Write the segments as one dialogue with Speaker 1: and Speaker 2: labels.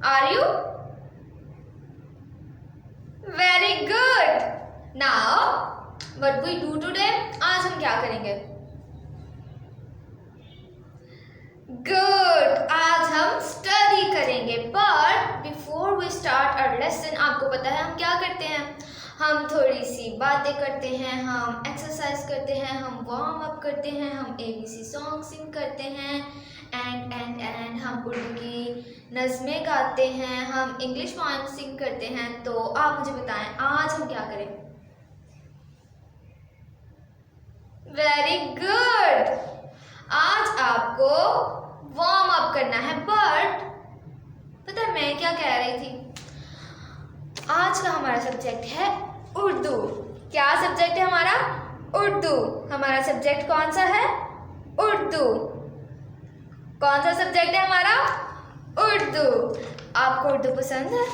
Speaker 1: Are you? Very good. Now, what we do today? आज हम क्या करेंगे? Good. आज हम स्टडी करेंगे. But before we start our lesson, आपको पता है हम क्या करते हैं? हम थोड़ी सी बातें करते हैं, हम एक्सरसाइज करते हैं, हम वार्म अप करते हैं, हम ABC सॉन्ग सिंग करते हैं एंड हम उर्दू की नज़में गाते हैं, हम इंग्लिश पोएम सिंग करते हैं. तो आप मुझे बताएं आज हम क्या करें? Very good. आज आपको वार्म अप करना है. बट पता है मैं क्या कह रही थी? आज का हमारा सब्जेक्ट है उर्दू. क्या सब्जेक्ट है हमारा? उर्दू. हमारा सब्जेक्ट कौन सा है? उर्दू. कौन सा सब्जेक्ट है हमारा? उर्दू. आपको उर्दू पसंद है?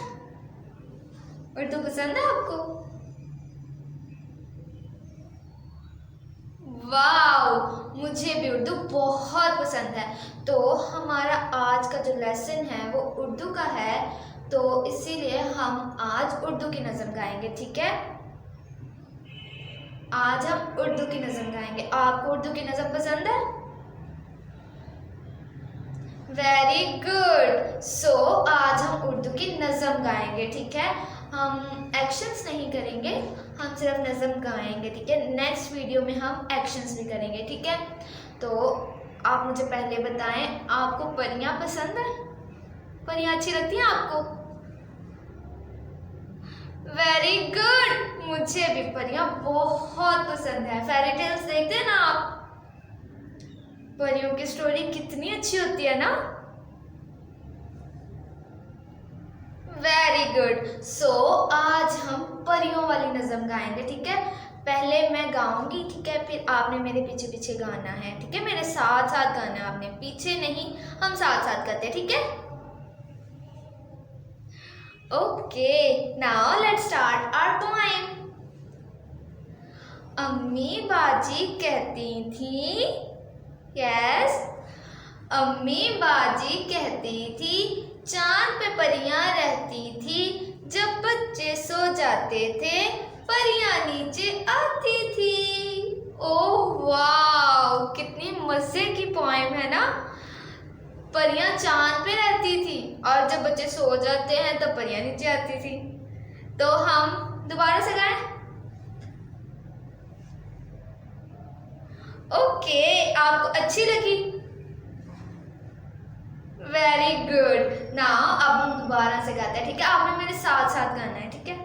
Speaker 1: उर्दू पसंद है आपको? वाओ, मुझे भी उर्दू बहुत पसंद है. तो हमारा आज का जो लेसन है वो उर्दू का है, तो इसीलिए हम आज उर्दू की नज़म गाएंगे. ठीक है, आज हम उर्दू की नज़म गाएंगे. आपको उर्दू की नज़म पसंद है? Very good. सो आज हम उर्दू की नज़म गाएंगे. ठीक है, हम एक्शंस नहीं करेंगे, हम सिर्फ नज़म गाएंगे. ठीक है, नेक्स्ट वीडियो में हम एक्शंस भी करेंगे. ठीक है, तो आप मुझे पहले बताएं, आपको परियां पसंद है? परियां अच्छी लगती हैं आपको? Very good. मुझे भी परियां बहुत पसंद है. फेरी टेल्स देखते हैं ना आप? परियों की स्टोरी कितनी अच्छी होती है ना? Very good. सो आज हम परियों वाली नज़म गाएंगे. ठीक है, पहले मैं गाऊंगी. ठीक है, फिर आपने मेरे पीछे पीछे गाना है. ठीक है, मेरे साथ साथ गाना है. आपने पीछे नहीं, हम साथ साथ गाते हैं. ठीक है, okay. Now let's start our poem. अम्मी बाजी कहती थी, यस, अम्मी बाजी कहती थी, चांद पे परियां रहती थी, जब बच्चे सो जाते थे परियां नीचे आती थी. ओह वाव, कितनी मजे की पोएम है ना. परियां चांद पे रहती थी और जब बच्चे सो जाते हैं तब परियां नीचे आती थी. तो हम दोबारा से गाएं. ओके, आपको अच्छी लगी? Very good. नाउ अब हम दोबारा से गाते हैं. ठीक है, आपने मेरे साथ साथ गाना है. ठीक है,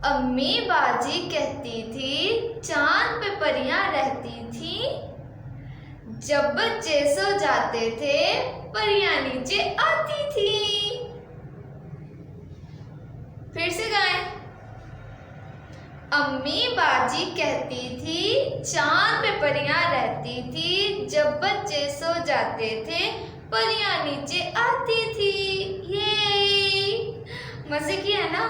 Speaker 1: अम्मी बाजी कहती थी, चांद पे परियां रहती थी, जब बच्चे सो जाते थे परियां नीचे आती थी. फिर से गाएं. अम्मी बाजी कहती थी, चांद पे परियां रहती थी, जब बच्चे सो जाते थे परियां नीचे आती थी. ये मजे की है ना?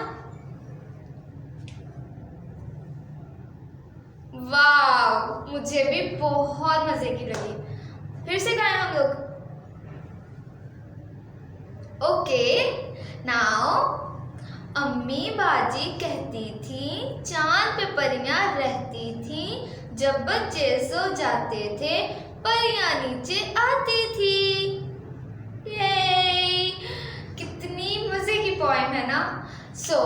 Speaker 1: वाव, मुझे भी बहुत मजे की लगी. फिर से गाएं हम लोग. ओके. नाउ अम्मी बाजी कहती थी, चांद पे परियां रहती थी, जब बच्चे सो जाते थे परियां नीचे आती थी. ये कितनी मजे की पोएम है ना. सो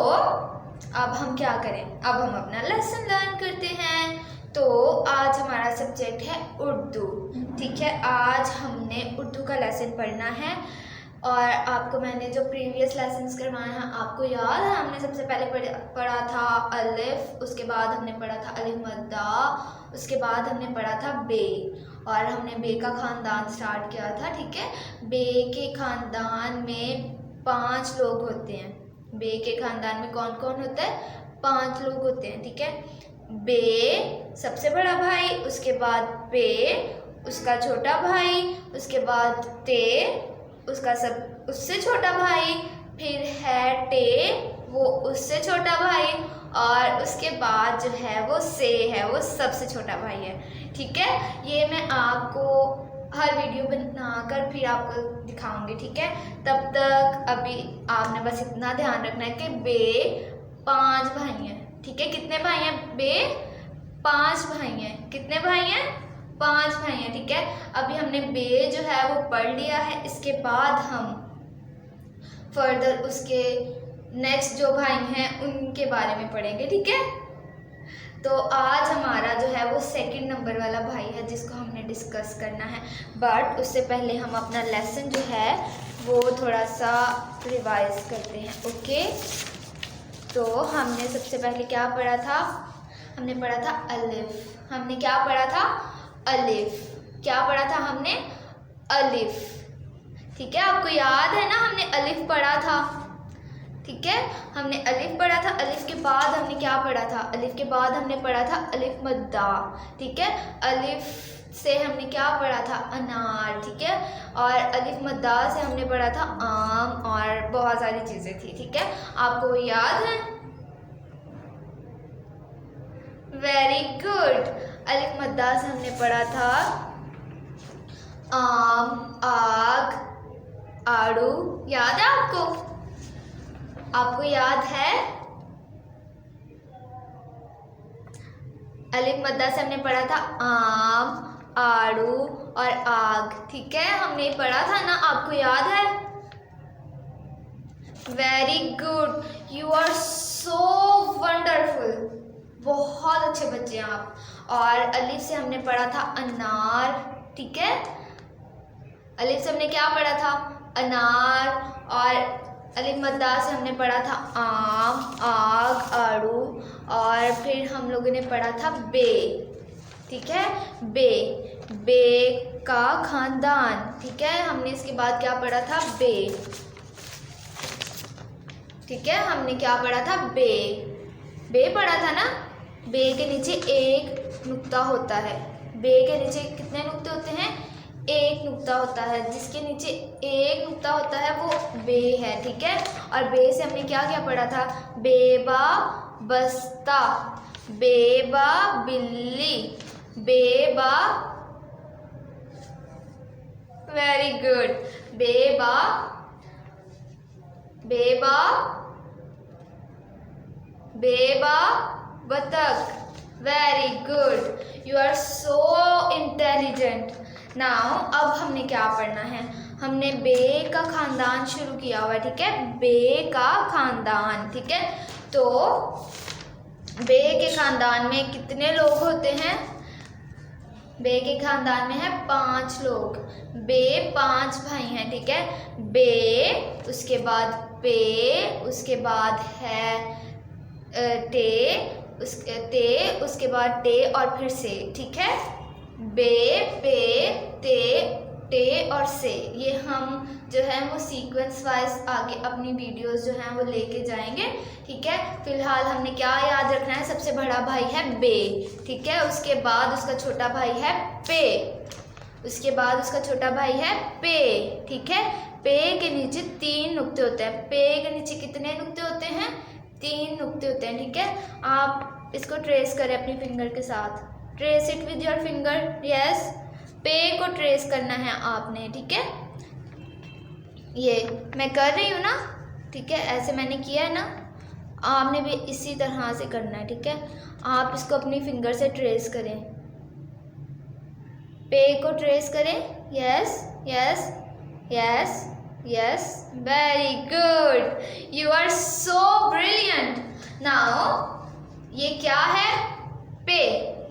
Speaker 1: अब हम क्या करें? अब हम अपना लेसन लर्न करते हैं. तो आज हमारा सब्जेक्ट है उर्दू. ठीक है, आज हमने उर्दू का लेसन पढ़ना है. और आपको मैंने जो प्रीवियस लेसन्स करवाए हैं आपको याद है? हमने सबसे पहले पढ़ा था अलिफ, उसके बाद हमने पढ़ा था अलिफ मद्दा, उसके बाद हमने पढ़ा था बे, और हमने बे का ख़ानदान स्टार्ट किया था. ठीक है, बे के ख़ानदान में 5 लोग होते हैं. बे के ख़ानदान में कौन कौन होता है? 5 लोग होते हैं. ठीक है, बे सबसे बड़ा भाई, उसके बाद पे उसका छोटा भाई, उसके बाद ते उसका सब उससे छोटा भाई, फिर है टे वो उससे छोटा भाई, और उसके बाद जो है वो से है, वो सबसे छोटा भाई है. ठीक है, ये मैं आपको हर वीडियो बनाकर फिर आपको दिखाऊंगी, ठीक है। तब तक अभी आपने बस इतना ध्यान रखना है कि बे 5 भाई हैं, ठीक है। कितने भाई हैं? बे 5 भाई हैं। कितने भाई हैं? 5 भाई हैं, ठीक है। अभी हमने बे जो है वो पढ़ लिया है। इसके बाद हम फर्दर उसके नेक्स्ट जो भाई हैं उनके बारे में पढ़ेंगे, ठीक है। तो आज हमारा जो है वो सेकंड नंबर वाला भाई है जिसको हमने डिस्कस करना है। बट उससे पहले हम अपना लेसन जो है वो थोड़ा सा रिवाइज करते हैं, ओके। तो हमने सबसे पहले क्या पढ़ा था? हमने पढ़ा था अलिफ। हमने क्या पढ़ा था? अलिफ। क्या पढ़ा था हमने? अलिफ, ठीक है। आपको याद है ना, हमने अलिफ पढ़ा था, ठीक है। हमने अलिफ पढ़ा था। अलिफ के बाद हमने क्या पढ़ा था? अलिफ के बाद हमने पढ़ा था अलिफ मद्दा, ठीक है। अलिफ से हमने क्या पढ़ा था? अनार, ठीक है। और अलिफ मद्दा से हमने पढ़ा था आम और बहुत सारी चीज़ें थी, ठीक है। आपको याद है? Very good. अलिफ मद्दा से हमने पढ़ा था आम, आग, आड़ू। याद है आपको? आपको याद है? अलिफ मद्दा से हमने पढ़ा था आम, आड़ू और आग, ठीक है। हमने पढ़ा था ना, आपको याद है? Very good, you are so wonderful. बहुत अच्छे बच्चे हैं आप। और अलिफ से हमने पढ़ा था अनार, ठीक है। अलिफ से हमने क्या पढ़ा था? अनार। और अलिफ मद्दा से हमने पढ़ा था आम, आग, आड़ू और फिर हम लोगों ने पढ़ा था बे, ठीक है। बे, बे का खानदान, ठीक है। हमने इसके बाद क्या पढ़ा था? बे, ठीक है। हमने क्या पढ़ा था? बे। बे पढ़ा था ना। बे के नीचे एक नुक्ता होता है। बे के नीचे कितने नुक्ते होते हैं? एक नुक्ता होता है। जिसके नीचे एक नुक्ता होता है वो बे है, ठीक है। और बे से हमने क्या क्या पढ़ा था? बेबा बस्ता, बेबा बिल्ली, बेबा, वेरी गुड, बेबा, बेबा, बेबा बतख, very good, you are so intelligent. Now अब हमने क्या पढ़ना है? हमने बे का खानदान शुरू किया हुआ है, ठीक है। बे का खानदान, ठीक है। तो बे के खानदान में कितने लोग होते हैं? बे के खानदान में है 5 लोग। बे 5 भाई हैं, ठीक है। बे, उसके बाद पे, उसके बाद है टे, उसके बाद टे और फिर से, ठीक है। बे, पे, ते, टे और से। ये हम जो है वो सीक्वेंस वाइज आगे अपनी वीडियोस जो हैं वो लेके जाएंगे, ठीक है। फिलहाल हमने क्या याद रखना है? सबसे बड़ा भाई है बे, ठीक है। उसके बाद उसका छोटा भाई है पे, उसके बाद उसका छोटा भाई है पे, ठीक है। पे के नीचे 3 नुक्ते होते हैं। पे के नीचे कितने नुक्ते होते हैं? 3 नुक्ते होते हैं, ठीक है। आप इसको ट्रेस करें अपनी फिंगर के साथ। Trace it with your finger, yes. पे को ट्रेस करना है आपने, ठीक है। ये मैं कर रही हूँ ना, ठीक है। ऐसे मैंने किया है ना, आपने भी इसी तरह से करना है, ठीक है। आप इसको अपनी फिंगर से ट्रेस करें, पे को ट्रेस करें, yes, yes, yes, yes, very good, you are so brilliant. Now ये क्या है? पे।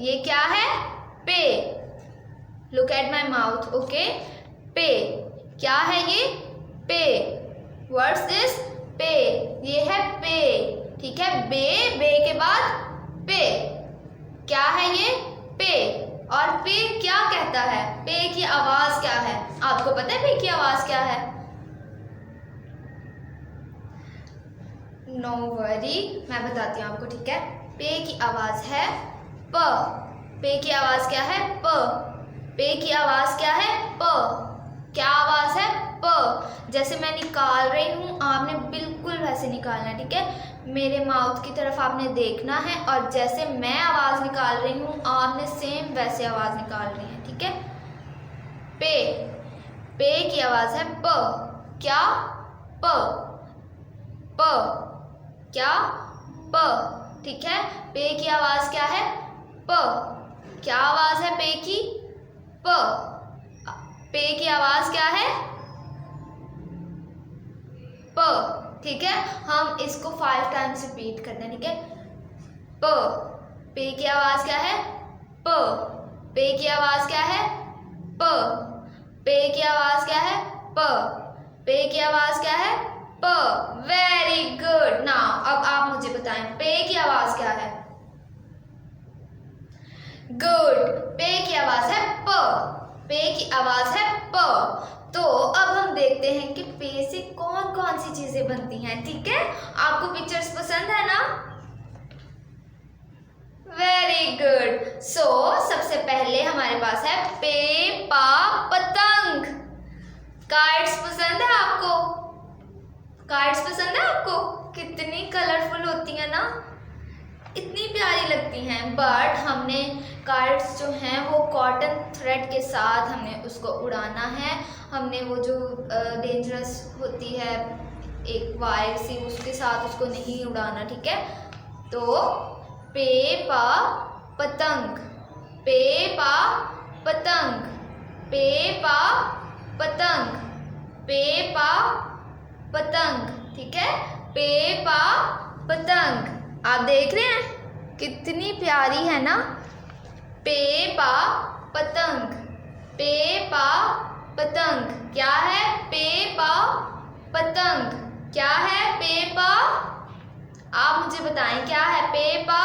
Speaker 1: ये क्या है? पे। Look at my mouth, okay. पे क्या है? ये पे। What's this? पे। ये है पे, ठीक है। बे, बे के बाद पे। क्या है ये? पे। और पे क्या कहता है? पे की आवाज क्या है? आपको पता है पे की आवाज क्या है? नो वरी, मैं बताती हूँ आपको, ठीक है। पे की आवाज है प। पे की आवाज क्या है? प। पे की आवाज क्या है? प। क्या आवाज है? प। जैसे मैं निकाल रही हूँ आपने बिल्कुल वैसे निकालना है, ठीक है। मेरे माउथ की तरफ आपने देखना है और जैसे मैं आवाज निकाल रही हूँ आपने सेम वैसे आवाज निकाल रही है, ठीक है। पे, पे की आवाज है प, क्या प, प, क्या प, ठीक है। पे की आवाज क्या है प, क्या आवाज है पे की प, पे की आवाज क्या है प, ठीक है। हम इसको 5 टाइम्स रिपीट करते हैं, ठीक है। प, पे की आवाज क्या है प, पे की आवाज क्या है प, पे की आवाज क्या है प, पे की आवाज क्या है प। Very good. नाउ अब आप मुझे बताएं पे की आवाज क्या है। गुड, पे की आवाज है प, पे की आवाज है प। तो अब हम देखते हैं कि पे से कौन कौन सी चीजें बनती हैं, ठीक है। आपको पिक्चर्स पसंद है ना। Very good. सो सबसे पहले हमारे पास है पे पा पतंग। कार्ड्स पसंद है आपको, कार्ड्स पसंद है आपको, कितनी कलरफुल होती है ना, इतनी प्यारी लगती हैं। बट हमने कार्ड्स जो हैं वो कॉटन थ्रेड के साथ हमने उसको उड़ाना है। हमने वो जो डेंजरस होती है एक वायर सी, उसके साथ उसको नहीं उड़ाना, ठीक है। तो पे पा पतंग, पे पा पतंग, पे पा पतंग, पे पा पतंग, ठीक है। पे पा पतंग, आप देख रहे हैं कितनी प्यारी है ना। पे पा पतंग, पे पा पतंग, क्या है पे पा पतंग, क्या है पे पा, आप मुझे बताएं क्या है पे पा।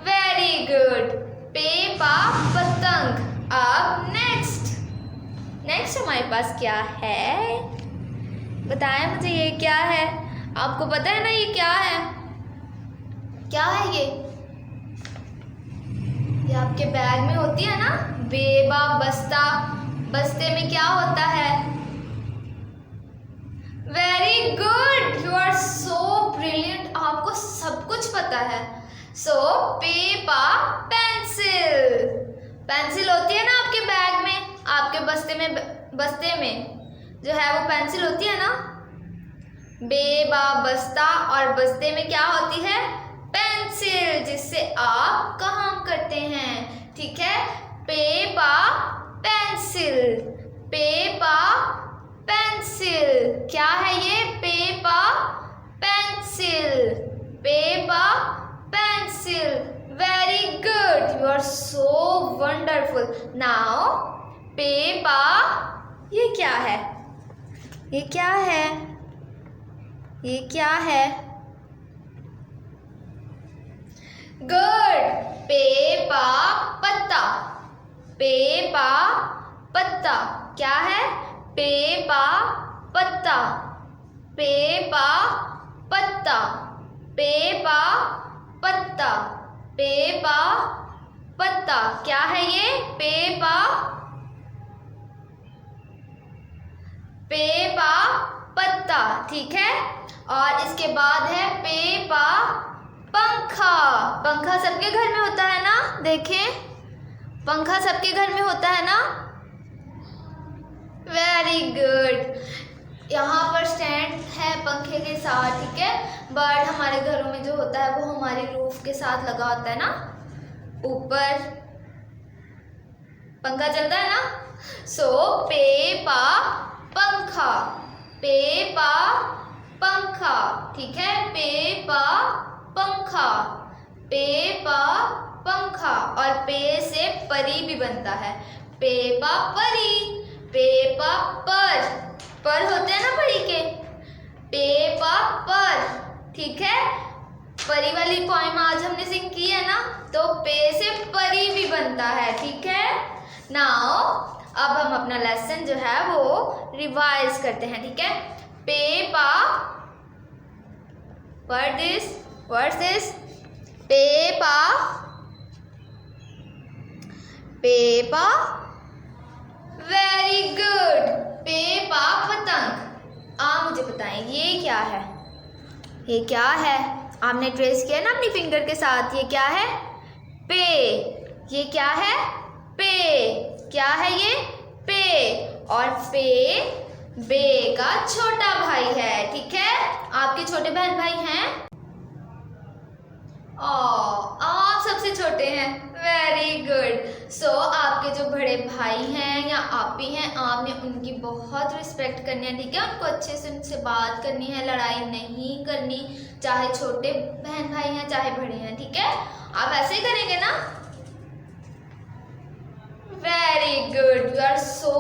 Speaker 1: वेरी गुड, पे पा पतंग। अब नेक्स्ट हमारे पास क्या है, बताएं मुझे ये क्या है। आपको पता है ना ये क्या है, क्या है ये आपके बैग में होती है ना, बेबा बस्ता, बस्ते में क्या होता है। Very good, you are so brilliant, आपको सब कुछ पता है। सो पेपा पेंसिल, पेंसिल होती है ना आपके बैग में, आपके बस्ते में जो है वो पेंसिल होती है ना। बेबा बस्ता और बस्ते में क्या होती है पेंसिल, जिससे आप काम करते हैं, ठीक है। पेपा पेंसिल, पेपा पेंसिल, क्या है ये पेपा पेंसिल, पेपा pencil. Very good, you are so wonderful. Now पेपा, ये क्या है, ये क्या है, ये क्या है। गुड, पेपा पत्ता, पेपा पत्ता, क्या है पेपा पत्ता, पेपा पत्ता, पेपा पत्ता, पेपा पत्ता, क्या है ये पेपा, पेपा पत्ता, ठीक है। और इसके बाद है पेपा पंखा, पंखा सबके घर में होता है ना, देखें पंखा सबके घर में होता है ना। वेरी गुड, यहाँ पर स्टैंड है पंखे के साथ, ठीक है। बट हमारे घरों में जो होता है वो हमारी रूफ के साथ लगा होता है ना, ऊपर पंखा चलता है ना। सो पेपा पंखा, पेपा पंखा, ठीक है। पेपा पंखा, पेपा पंखा, और पे से परी भी बनता है, पेपा परी, पेपा पर होते हैं ना परी के, पेपा पर, ठीक है। परी वाली पोएम आज हमने सिंग की है ना, तो पे से परी भी बनता है, ठीक है। नाउ अब हम अपना लेसन जो है वो रिवाइज करते हैं, ठीक है। Peppa, what this Peppa, Peppa, very good, Peppa पतंग। आप मुझे बताएं ये क्या है, ये क्या है, आपने ट्रेस किया ना अपनी फिंगर के साथ, ये क्या है पे, ये क्या है पे। क्या है ये? पे। और पे बे का छोटा भाई है। ठीक है, आपके छोटे बहन भाई हैं? आप सबसे छोटे हैं। Very good. सो आपके जो बड़े भाई हैं या आपी हैं, आपने उनकी बहुत रिस्पेक्ट करनी है। ठीक है, उनको अच्छे से उनसे बात करनी है, लड़ाई नहीं करनी, चाहे छोटे बहन भाई हैं चाहे बड़े हैं। ठीक है, आप ऐसे ही करेंगे ना? Very good, you are so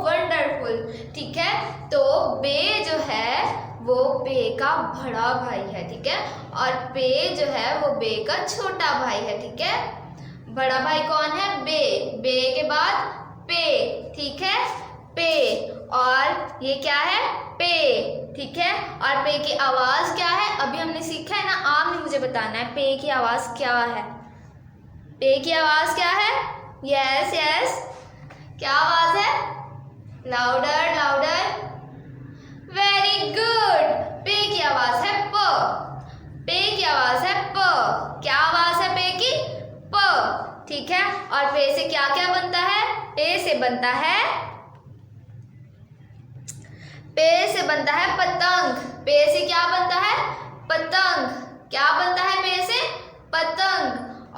Speaker 1: wonderful. ठीक है, तो बे जो है वो बे का बड़ा भाई है। ठीक है, और पे जो है वो बे का छोटा भाई है। ठीक है, बड़ा भाई कौन है? बे। बे के बाद पे। ठीक है, पे। और ये क्या है? पे। ठीक है, और पे की आवाज क्या है? अभी हमने सीखा है ना, आपने मुझे बताना है पे की आवाज क्या है। पे की आवाज क्या है? यस यस, क्या आवाज है? Louder louder. वेरी गुड, पे की आवाज है प। पे की आवाज है प। क्या आवाज है पे की? प। ठीक है, और पे से क्या क्या बनता है? पे से बनता है पतंग। पे से क्या बनता है? पतंग। क्या बनता है पे से? पतंग।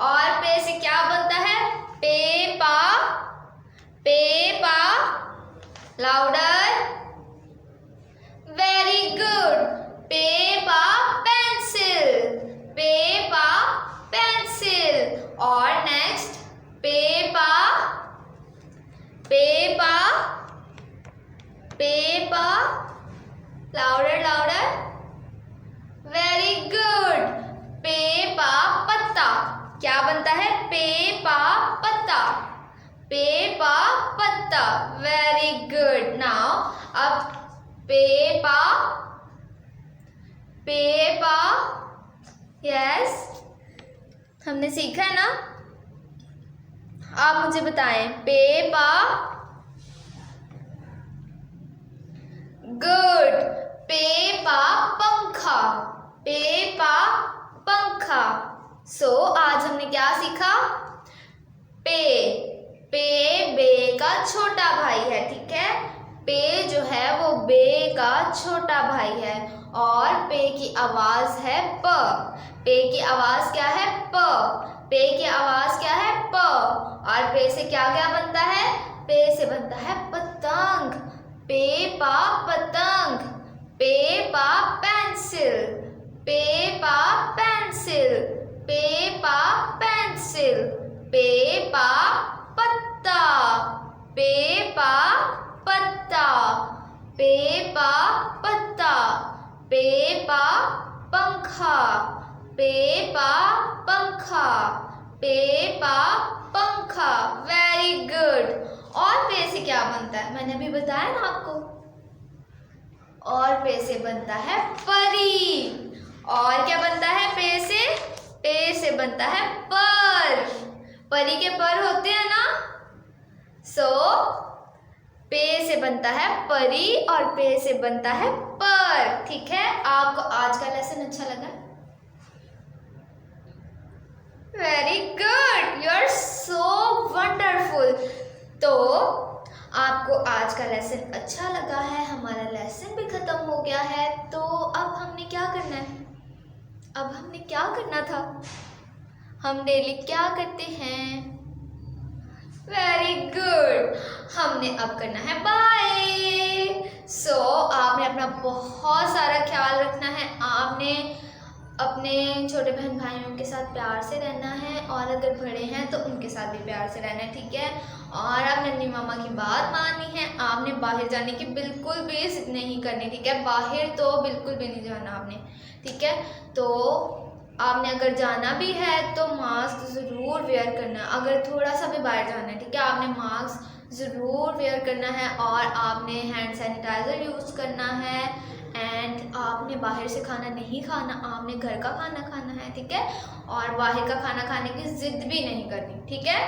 Speaker 1: और पे से क्या बनता है? पेपा। पेपा, लाउडर। वेरी गुड, पेपा पेंसिल। पेपा पेंसिल। और नेक्स्ट पेपा। पेपा। पेपा, लाउडर लाउडर। वेरी गुड, पेपा पत्ता। क्या बनता है? पेपा पत्ता। पेपा पत्ता। Very good. नाउ अब पेपा। पेपा, यस, हमने सीखा है ना? आप मुझे बताएं। पेपा। गुड, पेपा पंखा। पेपा पंखा। सो आज हमने क्या सीखा? पे। पे बे का छोटा भाई है। ठीक है, पे जो है वो बे का छोटा भाई है। और पे की आवाज है प। पे की आवाज क्या है? प। पे की आवाज क्या है? प। और पे से क्या क्या बनता है? पे से बनता है पतंग। पेपा पतंग। Peppa pencil. पेपा पेंसिल। पेपा पेंसिल। पेपा पत्ता। पेपा पत्ता। पेपा पत्ता। पेपा पंखा। पेपा पंखा। पेपा पंखा। Very good. और पे से क्या बनता है? मैंने अभी बताया ना आपको। और पे से बनता है परी। और क्या बनता है पे से? पे से बनता है पर। परी के पर होते हैं ना। सो पे से बनता है परी और पे से बनता है पर। ठीक है, आपको आज का लेसन अच्छा लगा? Very good, you are so wonderful. तो आपको आज का लेसन अच्छा लगा है, हमारा लेसन भी खत्म हो गया है। तो अब हमने क्या करना है? अब हमने क्या करना था? हम डेली क्या करते हैं? वेरी गुड, हमने अब करना है बाय। सो आपने अपना बहुत सारा ख्याल रखना है। आपने अपने छोटे बहन भाइयों के साथ प्यार से रहना है, और अगर बड़े हैं तो उनके साथ भी प्यार से रहना है। ठीक है, और आप नन्ही मामा की बात माननी है। आपने बाहर जाने की बिल्कुल भी जिद नहीं करनी। ठीक है, बाहर तो बिल्कुल भी नहीं जाना आपने। ठीक है, तो आपने अगर जाना भी है तो मास्क ज़रूर वेयर करना है। अगर थोड़ा सा भी बाहर जाना है, ठीक है, आपने मास्क ज़रूर वेयर करना है, और आपने हैंड सैनिटाइज़र यूज़ करना है। एंड आपने बाहर से खाना नहीं खाना, आपने घर का खाना खाना है। ठीक है, और बाहर का खाना खाने की ज़िद भी नहीं करनी। ठीक है,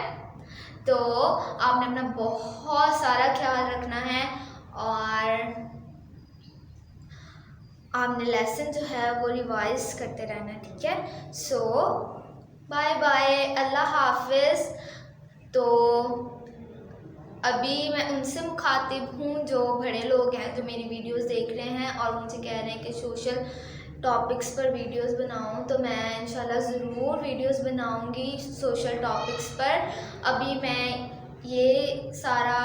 Speaker 1: तो आपने अपना बहुत सारा ख्याल रखना है, और आपने लेसन जो है वो रिवाइज करते रहना है। ठीक है, सो बाय बाय, अल्लाह हाफिज़। तो अभी मैं उनसे मुखातिब हूँ जो बड़े लोग हैं, जो मेरी वीडियोस देख रहे हैं और मुझसे कह रहे हैं कि सोशल टॉपिक्स पर वीडियोस बनाऊँ, तो मैं इंशाल्लाह ज़रूर वीडियोस बनाऊँगी सोशल टॉपिक्स पर। अभी मैं ये सारा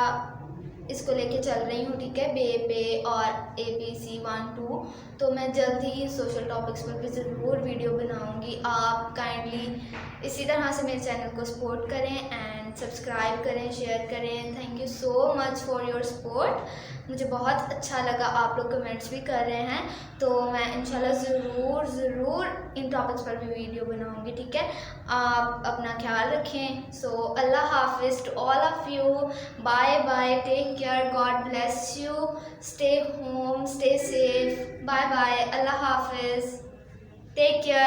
Speaker 1: इसको लेके चल रही हूँ, ठीक है, बे पे और ABC 1 2, तो मैं जल्द ही सोशल टॉपिक्स पर भी ज़रूर वीडियो बनाऊँगी। आप काइंडली इसी तरह से मेरे चैनल को सपोर्ट करें एंड सब्सक्राइब करें, शेयर करें। Thank you so much for your support. मुझे बहुत अच्छा लगा, आप लोग कमेंट्स भी कर रहे हैं, तो मैं इंशाल्लाह ज़रूर इन टॉपिक्स पर भी वीडियो बनाऊंगी, ठीक है। आप अपना ख्याल रखें। सो अल्लाह हाफिज़ to all of you. Bye bye, take care, God bless you, stay home, stay safe, bye bye, Allah हाफिज़, टेक केयर।